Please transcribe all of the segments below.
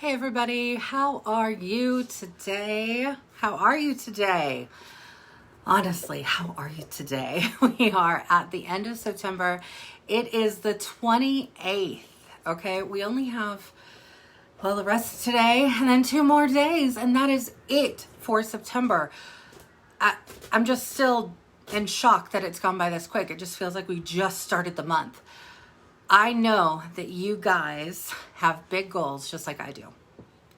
Hey everybody, how are you today? How are you today? Honestly, how are you today? We are at the end of September. It is the 28th, okay? We only have, well, the rest of today and then 2 more days, and that is it for September. I'm just still in shock that it's gone by this quick. It just feels like we just started the month. I know that you guys have big goals just like I do.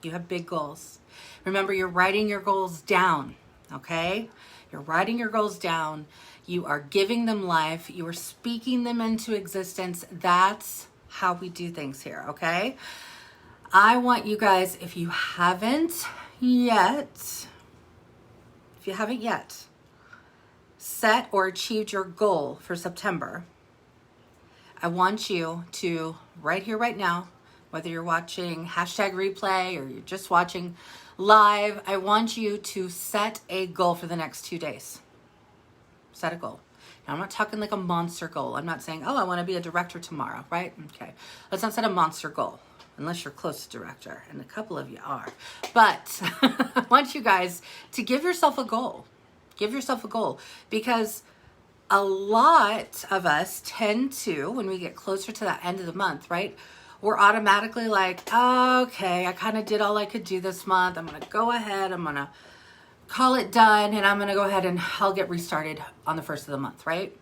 You have big goals. Remember, you're writing your goals down, okay? You're writing your goals down. You are giving them life. You are speaking them into existence. That's how we do things here, okay? I want you guys, if you haven't yet, set or achieved your goal for September, I want you to, right here, right now, whether you're watching hashtag replay or you're just watching live, I want you to set a goal for the next 2 days. Set a goal. Now, I'm not talking like a monster goal. I'm not saying, oh, I want to be a director tomorrow, right? Okay. Let's not set a monster goal unless you're close to director, and a couple of you are. But I want you guys to give yourself a goal. Give yourself a goal, because a lot of us tend to, when we get closer to the end of the month, right, we're automatically like, oh, okay, I kind of did all I could do this month. I'm going to go ahead. I'm going to call it done, and I'm going to go ahead and I'll get restarted on the first of the month, right?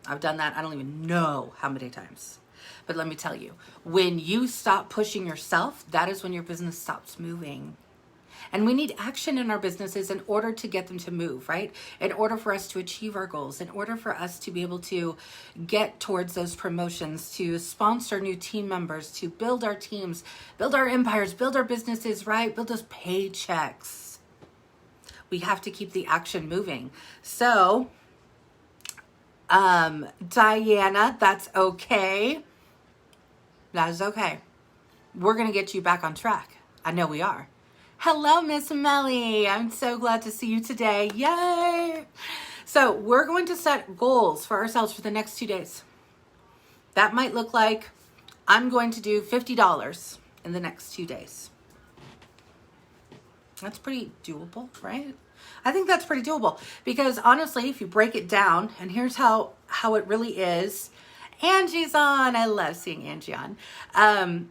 I've done that. I don't even know how many times. But let me tell you, when you stop pushing yourself, that is when your business stops moving. And we need action in our businesses in order to get them to move, right? In order for us to achieve our goals, in order for us to be able to get towards those promotions, to sponsor new team members, to build our teams, build our empires, build our businesses, right? Build those paychecks. We have to keep the action moving. So, Diana, that's okay. That is okay. We're going to get you back on track. I know we are. Hello, Miss Melly. I'm so glad to see you today. Yay! So we're going to set goals for ourselves for the next 2 days. That might look like I'm going to do $50 in the next 2 days. That's pretty doable, right? I think that's pretty doable, because honestly, if you break it down, and here's how it really is. Angie's on. I love seeing Angie on.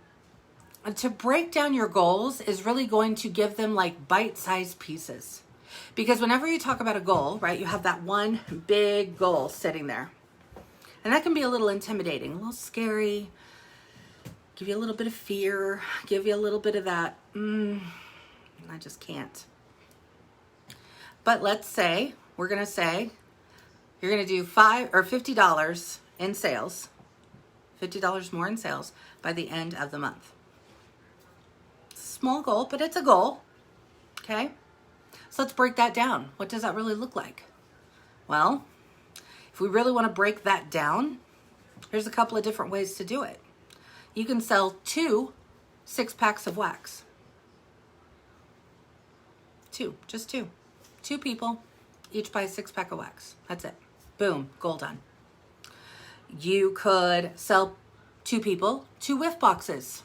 To break down your goals is really going to give them like bite-sized pieces. Because whenever you talk about a goal, right, you have that one big goal sitting there. And that can be a little intimidating, a little scary, give you a little bit of fear, give you a little bit of that, I just can't. But let's say, we're going to say, you're going to do $50 in sales, $50 more in sales by the end of the month. Small goal, but it's a goal. Okay, so let's break that down. What does that really look like? Well, if we really want to break that down, here's a couple of different ways to do it. You can sell 2 6-packs of wax. 2, just 2. 2 people, each buy a 6-pack of wax. That's it. Boom, goal done. You could sell 2 people 2 whiff boxes.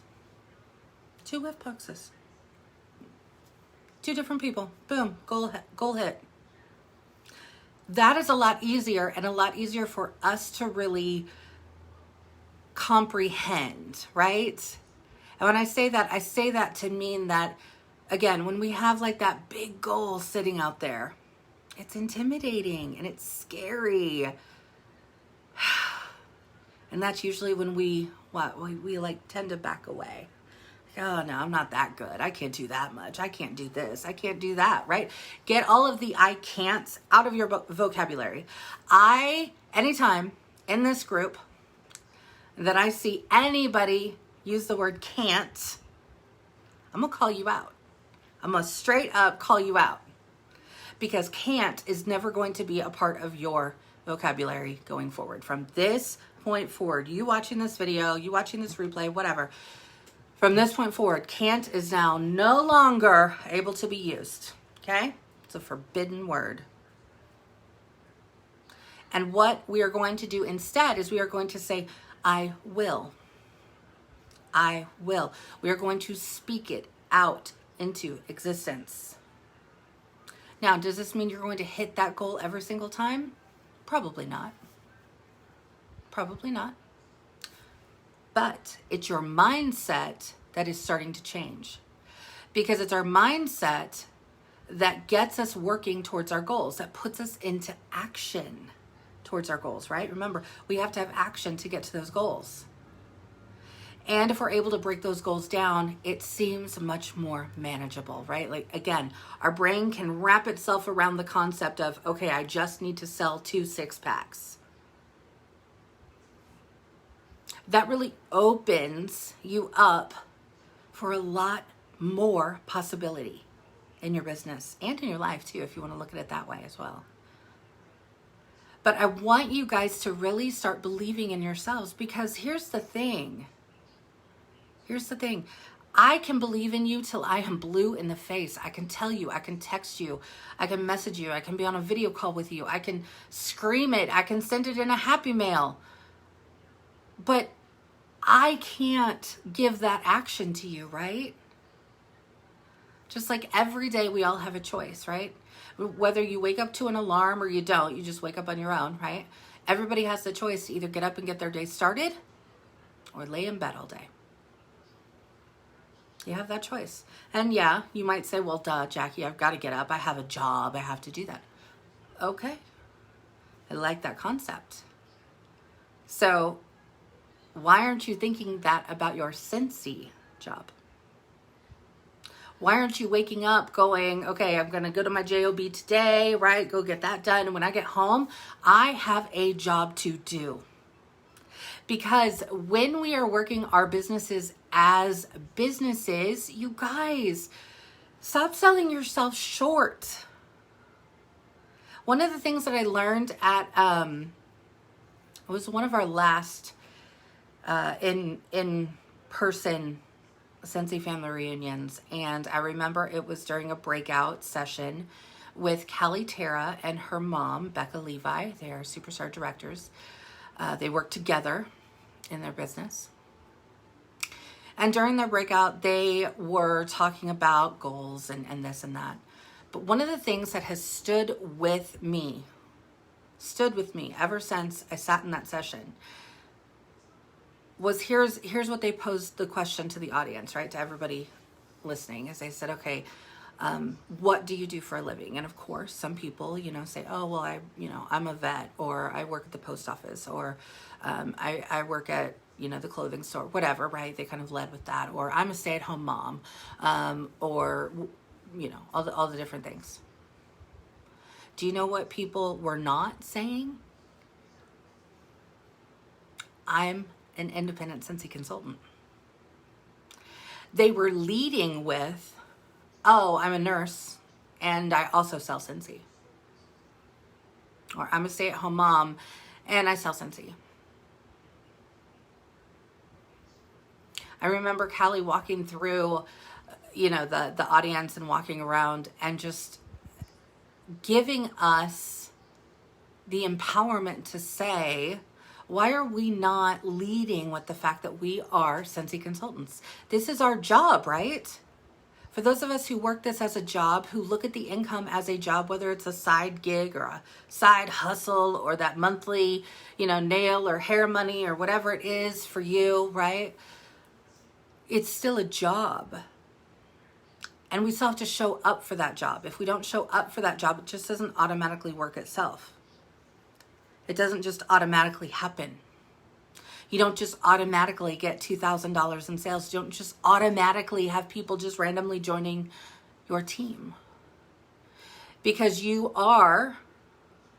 2 whiff boxes. 2 different people. Boom. Goal hit. That is a lot easier, and a lot easier for us to really comprehend, right? And when I say that to mean that, again, when we have like that big goal sitting out there, it's intimidating and it's scary. And that's usually when we like tend to back away. Oh, no, I'm not that good. I can't do that much. I can't do this. I can't do that, right? Get all of the I can'ts out of your vocabulary. Anytime in this group that I see anybody use the word can't, I'm going to call you out. I'm going to straight up call you out. Because can't is never going to be a part of your vocabulary going forward. From this point forward, you watching this video, you watching this replay, whatever, from this point forward, can't is now no longer able to be used, okay? It's a forbidden word. And what we are going to do instead is we are going to say, I will. I will. We are going to speak it out into existence. Now, does this mean you're going to hit that goal every single time? Probably not. Probably not. But it's your mindset that is starting to change, because it's our mindset that gets us working towards our goals, that puts us into action towards our goals, right? Remember, we have to have action to get to those goals. And if we're able to break those goals down, it seems much more manageable, right? Like, again, our brain can wrap itself around the concept of, okay, I just need to sell 2 6-packs. That really opens you up for a lot more possibility in your business and in your life too, if you want to look at it that way as well. But I want you guys to really start believing in yourselves, because here's the thing. I can believe in you till I am blue in the face. I can tell you, I can text you, I can message you, I can be on a video call with you, I can scream it, I can send it in a happy mail. But I can't give that action to you, right? Just like every day we all have a choice, right? Whether you wake up to an alarm or you don't, you just wake up on your own, right? Everybody has the choice to either get up and get their day started or lay in bed all day. You have that choice. And yeah, you might say, well, duh, Jacqui, I've got to get up. I have a job. I have to do that. Okay. I like that concept. So why aren't you thinking that about your Scentsy job? Why aren't you waking up going, okay, I'm going to go to my job today, right? Go get that done. And when I get home, I have a job to do. Because when we are working our businesses as businesses, you guys, stop selling yourself short. One of the things that I learned at, it was one of our last in-person Scentsy family reunions, and I remember it was during a breakout session with Callie Tara and her mom, Becca Levi. They are superstar directors. They work together in their business. And during their breakout, they were talking about goals and this and that. But one of the things that has stood with me ever since I sat in that session was here's what they posed the question to the audience, right? To everybody listening, as they said, okay, what do you do for a living? And of course, some people, say, oh, well, I'm a vet, or I work at the post office, or I work at, the clothing store, whatever, right? They kind of led with that, or I'm a stay-at-home mom, or, all the different things. Do you know what people were not saying? I'm an independent Scentsy consultant. They were leading with, oh, I'm a nurse and I also sell Scentsy. Or I'm a stay-at-home mom and I sell Scentsy. I remember Callie walking through, the audience and walking around and just giving us the empowerment to say, why are we not leading with the fact that we are Scentsy consultants? This is our job, right? For those of us who work this as a job, who look at the income as a job, whether it's a side gig or a side hustle or that monthly, nail or hair money or whatever it is for you, right? It's still a job. And we still have to show up for that job. If we don't show up for that job, it just doesn't automatically work itself. It doesn't just automatically happen. You don't just automatically get $2,000 in sales. You don't just automatically have people just randomly joining your team. Because you are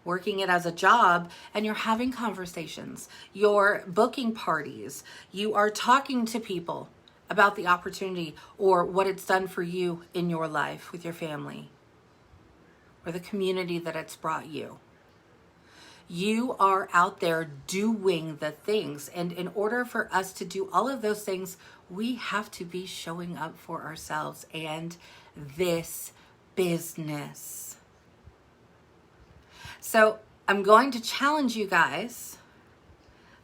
working it as a job and you're having conversations. You're booking parties. You are talking to people about the opportunity or what it's done for you in your life with your family or the community that it's brought you. You are out there doing the things. And in order for us to do all of those things, we have to be showing up for ourselves and this business. So I'm going to challenge you guys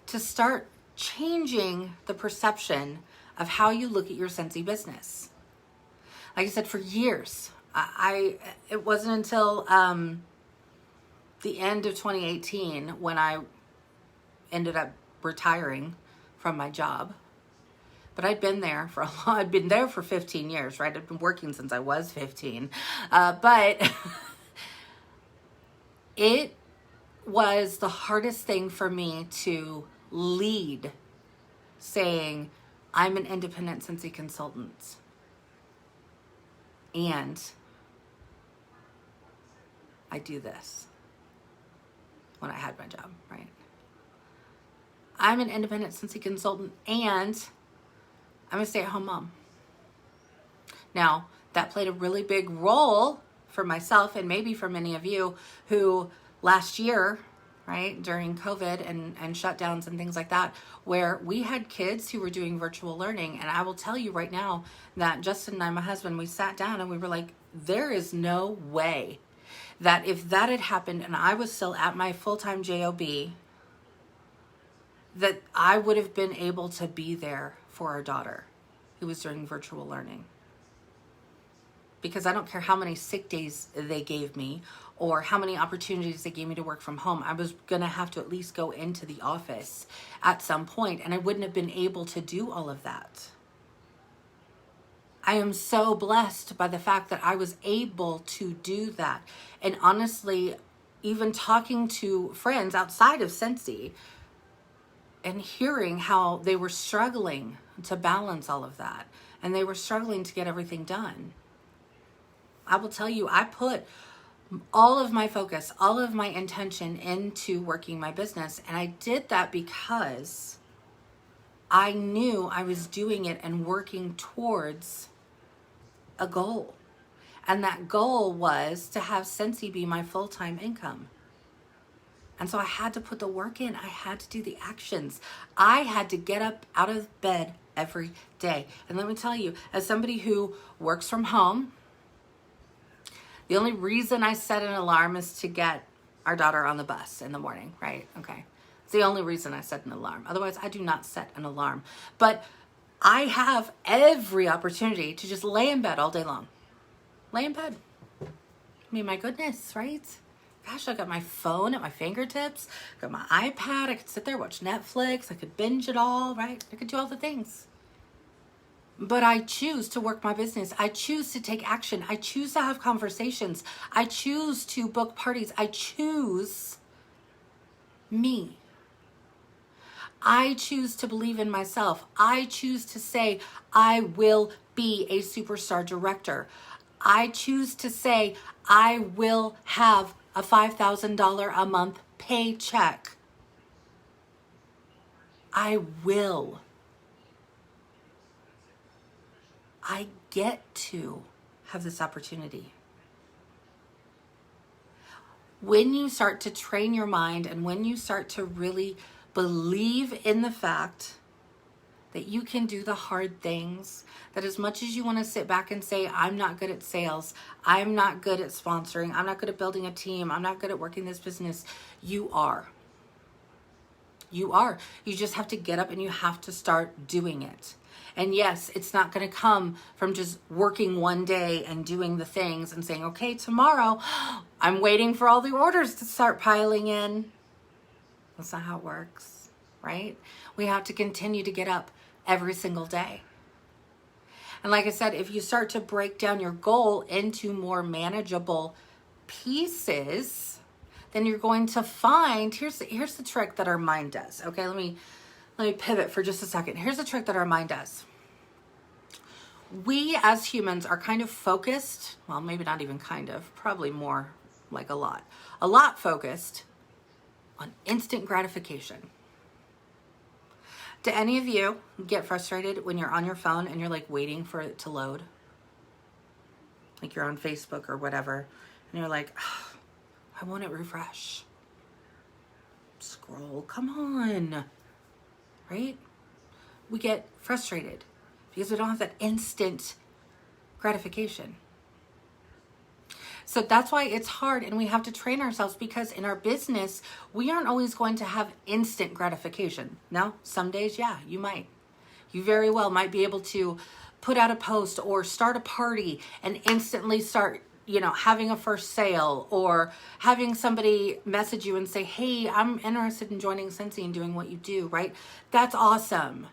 to start changing the perception of how you look at your Scentsy business. Like I said, for years, it wasn't until the end of 2018 when I ended up retiring from my job. But I'd been there for I'd been there for 15 years, right? I'd been working since I was 15. But it was the hardest thing for me to lead saying, I'm an independent Scentsy consultant. And I do this when I had my job, right? I'm an independent Scentsy consultant and I'm a stay-at-home mom. Now, that played a really big role for myself and maybe for many of you who last year, right, during COVID and shutdowns and things like that, where we had kids who were doing virtual learning. And I will tell you right now that Justin and I, my husband, we sat down and we were like, there is no way that if that had happened and I was still at my full-time job, that I would have been able to be there for our daughter who was doing virtual learning. Because I don't care how many sick days they gave me or how many opportunities they gave me to work from home. I was going to have to at least go into the office at some point, and I wouldn't have been able to do all of that. I am so blessed by the fact that I was able to do that. And honestly, even talking to friends outside of Scentsy and hearing how they were struggling to balance all of that and they were struggling to get everything done. I will tell you, I put all of my focus, all of my intention into working my business. And I did that because I knew I was doing it and working towards a goal. And that goal was to have Scentsy be my full-time income. And so I had to put the work in. I had to do the actions. I had to get up out of bed every day. And let me tell you, as somebody who works from home, the only reason I set an alarm is to get our daughter on the bus in the morning, right? Okay. It's the only reason I set an alarm. Otherwise, I do not set an alarm. But I have every opportunity to just lay in bed all day long. Lay in bed. I mean, my goodness, right? Gosh, I got my phone at my fingertips. I got my iPad. I could sit there, watch Netflix. I could binge it all, right? I could do all the things. But I choose to work my business. I choose to take action. I choose to have conversations. I choose to book parties. I choose me. I choose to believe in myself. I choose to say, I will be a superstar director. I choose to say, I will have a $5,000 a month paycheck. I will. I get to have this opportunity. When you start to train your mind and when you start to really believe in the fact that you can do the hard things, that as much as you want to sit back and say, I'm not good at sales, I'm not good at sponsoring, I'm not good at building a team, I'm not good at working this business, you are. You are. You just have to get up and you have to start doing it. And yes, it's not going to come from just working one day and doing the things and saying, okay, tomorrow I'm waiting for all the orders to start piling in. That's not how it works, right? We have to continue to get up every single day. And like I said, if you start to break down your goal into more manageable pieces, then you're going to find, here's the trick that our mind does. Okay, let me pivot for just a second. Here's the trick that our mind does. We as humans are kind of focused, well, maybe not even kind of, probably more like a lot focused on instant gratification. Do any of you get frustrated when you're on your phone and you're like waiting for it to load? Like you're on Facebook or whatever, and you're like, oh, why won't it refresh? Scroll, come on. Right? We get frustrated because we don't have that instant gratification. So that's why it's hard, and we have to train ourselves, because in our business, we aren't always going to have instant gratification. Now, some days, yeah, you might. You very well might be able to put out a post or start a party and instantly start, you know, having a first sale, or having somebody message you and say, hey, I'm interested in joining Scentsy and doing what you do, right? That's awesome.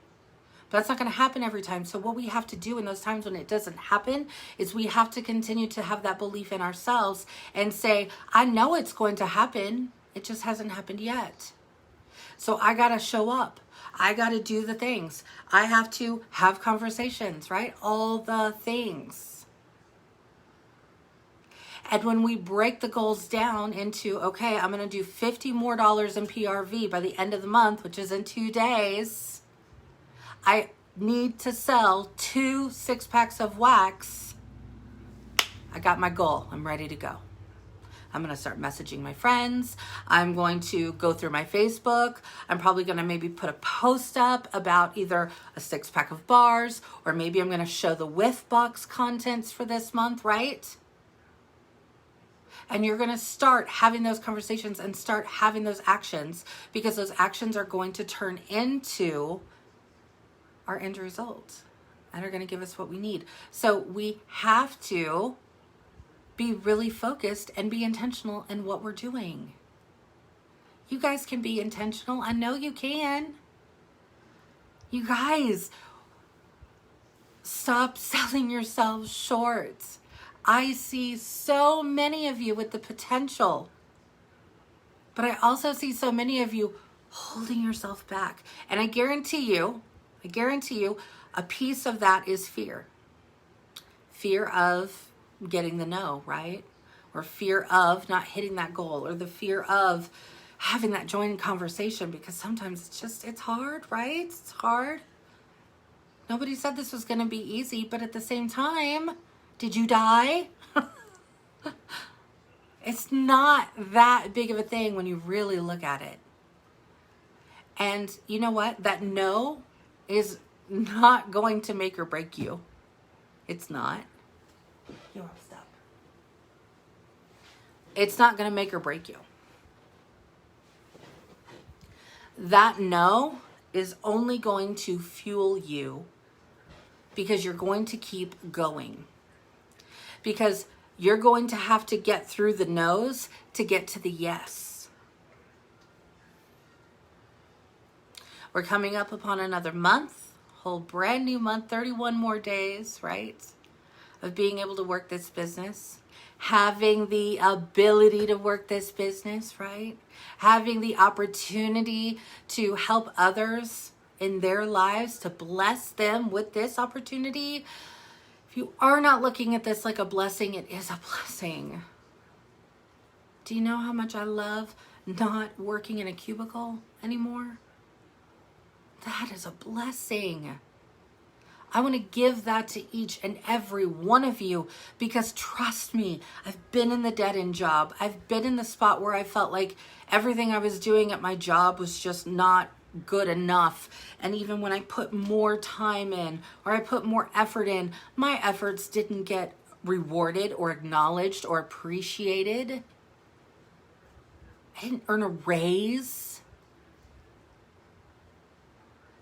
But that's not going to happen every time. So what we have to do in those times when it doesn't happen is we have to continue to have that belief in ourselves and say, I know it's going to happen. It just hasn't happened yet. So I got to show up. I got to do the things. I have to have conversations, right? All the things. And when we break the goals down into, okay, I'm going to do $50 more in PRV by the end of the month, which is in 2 days. I need to sell 2 6-packs of wax. I got my goal. I'm ready to go. I'm going to start messaging my friends. I'm going to go through my Facebook. I'm probably going to maybe put a post up about either a 6-pack of bars, or maybe I'm going to show the whiff box contents for this month, right? And you're going to start having those conversations and start having those actions, because those actions are going to turn into our end result and are going to give us what we need. So we have to be really focused and be intentional in what we're doing. You guys can be intentional. I know you can. You guys, stop selling yourselves short. I see so many of you with the potential, but I also see so many of you holding yourself back. And I guarantee you, a piece of that is fear. Fear of getting the no, right? Or fear of not hitting that goal, or the fear of having that joint conversation, because sometimes it's hard, right? It's hard. Nobody said this was going to be easy, but at the same time, did you die? It's not that big of a thing when you really look at it. And you know what? That no is not going to make or break you. It's not. You're stuck. It's not going to make or break you. That no is only going to fuel you, because you're going to keep going. Because you're going to have to get through the no's to get to the yes. We're coming up upon another month, whole brand new month, 31 more days, right? Of being able to work this business, having the ability to work this business, right? Having the opportunity to help others in their lives, to bless them with this opportunity. If you are not looking at this like a blessing, it is a blessing. Do you know how much I love not working in a cubicle anymore? That is a blessing. I want to give that to each and every one of you, because trust me, I've been in the dead-end job. I've been in the spot where I felt like everything I was doing at my job was just not good enough. And even when I put more time in, or I put more effort in, my efforts didn't get rewarded or acknowledged or appreciated. I didn't earn a raise.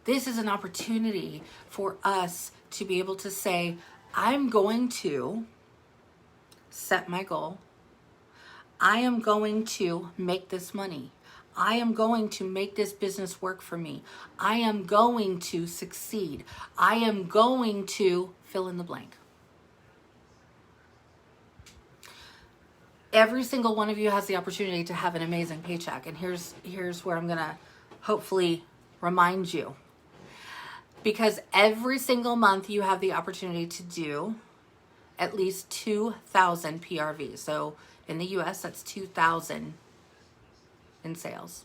This is an opportunity for us to be able to say, I'm going to set my goal. I am going to make this money. I am going to make this business work for me. I am going to succeed. I am going to fill in the blank. Every single one of you has the opportunity to have an amazing paycheck. And here's where I'm going to hopefully remind you. Because every single month you have the opportunity to do at least 2,000 PRV. So in the US, that's 2,000 in sales.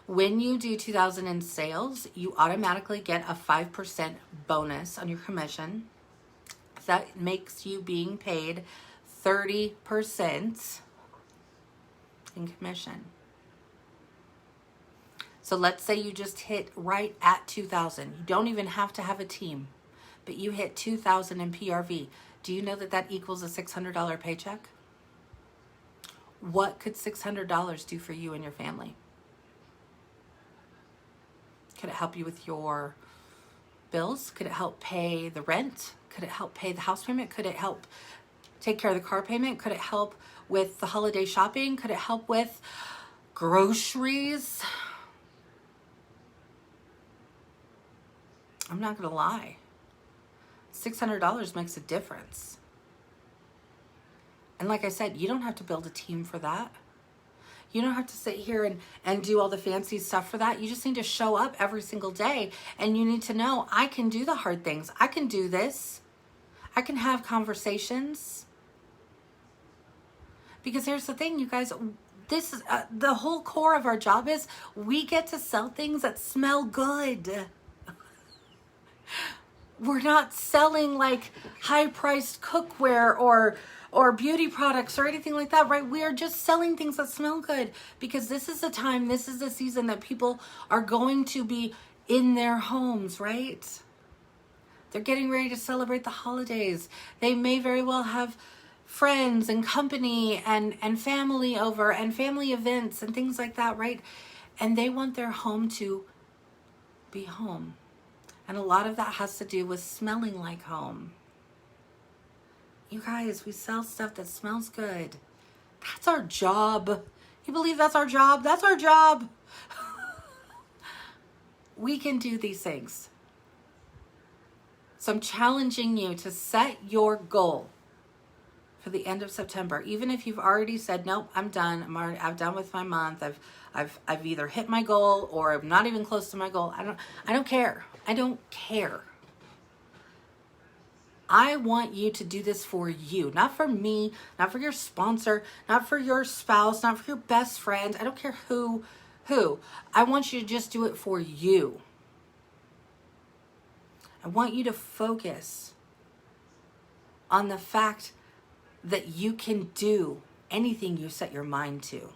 When you do 2,000 in sales, you automatically get a 5% bonus on your commission. That makes you being paid 30% in commission. So let's say you just hit right at 2,000. You don't even have to have a team, but you hit 2,000 in PRV. Do you know that that equals a $600 paycheck? What could $600 do for you and your family? Could it help you with your bills? Could it help pay the rent? Could it help pay the house payment? Could it help take care of the car payment? Could it help with the holiday shopping? Could it help with groceries? I'm not gonna lie. $600 makes a difference. And like I said, you don't have to build a team for that. You don't have to sit here and do all the fancy stuff for that. You just need to show up every single day, and you need to know, I can do the hard things. I can do this. I can have conversations. Because here's the thing, you guys, this is the whole core of our job is we get to sell things that smell good. We're not selling like high-priced cookware or beauty products or anything like that, right? We are just selling things that smell good, because this is the time, this is the season that people are going to be in their homes, right? They're getting ready to celebrate the holidays. They may very well have friends and company and family over and family events and things like that, right? And they want their home to be home. And a lot of that has to do with smelling like home. You guys, we sell stuff that smells good. That's our job. You believe that's our job? That's our job. We can do these things. So I'm challenging you to set your goal for the end of September. Even if you've already said, nope, I'm done. I'm done with my month. I've either hit my goal or I'm not even close to my goal. I don't care. I don't care. I want you to do this for you, not for me, not for your sponsor, not for your spouse, not for your best friend. I don't care who. I want you to just do it for you. I want you to focus on the fact that you can do anything you set your mind to.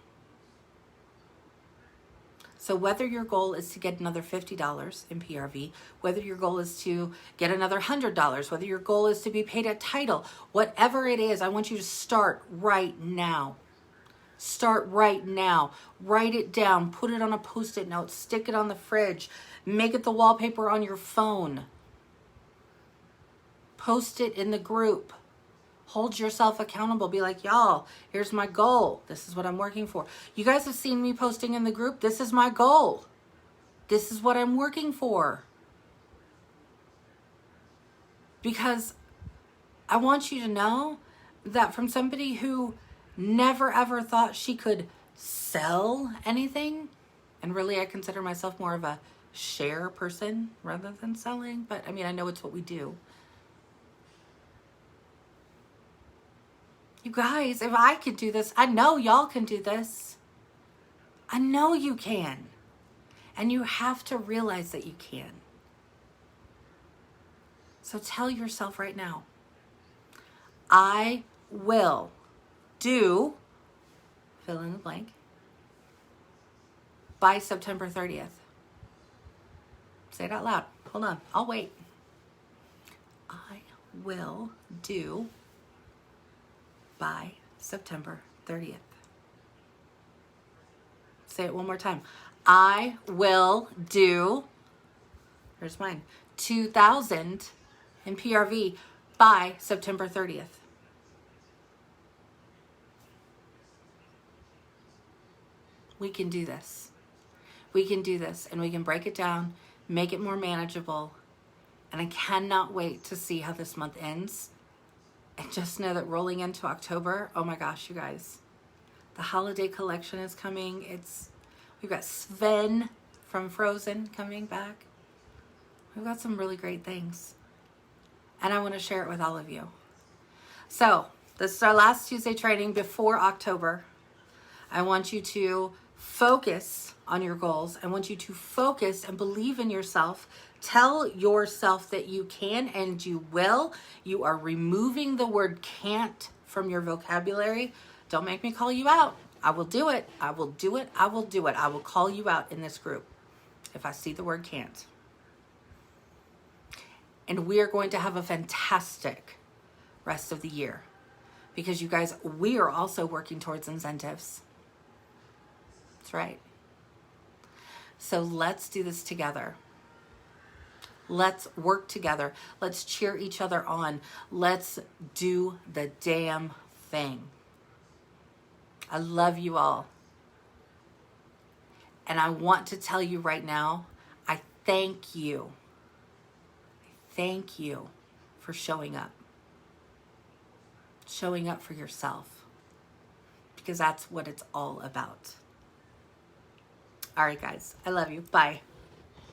So whether your goal is to get another $50 in PRV, whether your goal is to get another $100, whether your goal is to be paid a title, whatever it is, I want you to start right now. Start right now. Write it down. Put it on a Post-it note. Stick it on the fridge. Make it the wallpaper on your phone. Post it in the group. Hold yourself accountable. Be like, y'all, here's my goal. This is what I'm working for. You guys have seen me posting in the group. This is my goal. This is what I'm working for. Because I want you to know that from somebody who never ever thought she could sell anything, and really I consider myself more of a share person rather than selling, but I mean, I know it's what we do. You guys, if I could do this, I know y'all can do this. I know you can. And you have to realize that you can. So tell yourself right now, I will do, fill in the blank, by September 30th. Say it out loud. Hold on, I'll wait. I will do by September 30th. Say it one more time. I will do, here's mine, 2,000 in PRV by September 30th. We can do this. We can do this, and we can break it down, make it more manageable, and I cannot wait to see how this month ends. And just know that rolling into October, oh my gosh, you guys, the holiday collection is coming. We've got Sven from Frozen coming back. We've got some really great things. And I want to share it with all of you. So this is our last Tuesday training before October. I want you to focus on your goals. I want you to focus and believe in yourself. Tell yourself that you can and you will. You are removing the word can't from your vocabulary. Don't make me call you out. I will do it. I will do it. I will do it. I will call you out in this group if I see the word can't. And we are going to have a fantastic rest of the year because you guys, we are also working towards incentives. That's right. So let's do this together. Let's work together. Let's cheer each other on. Let's do the damn thing. I love you all. And I want to tell you right now, I thank you. Thank you for showing up. Showing up for yourself. Because that's what it's all about. All right, guys. I love you. Bye.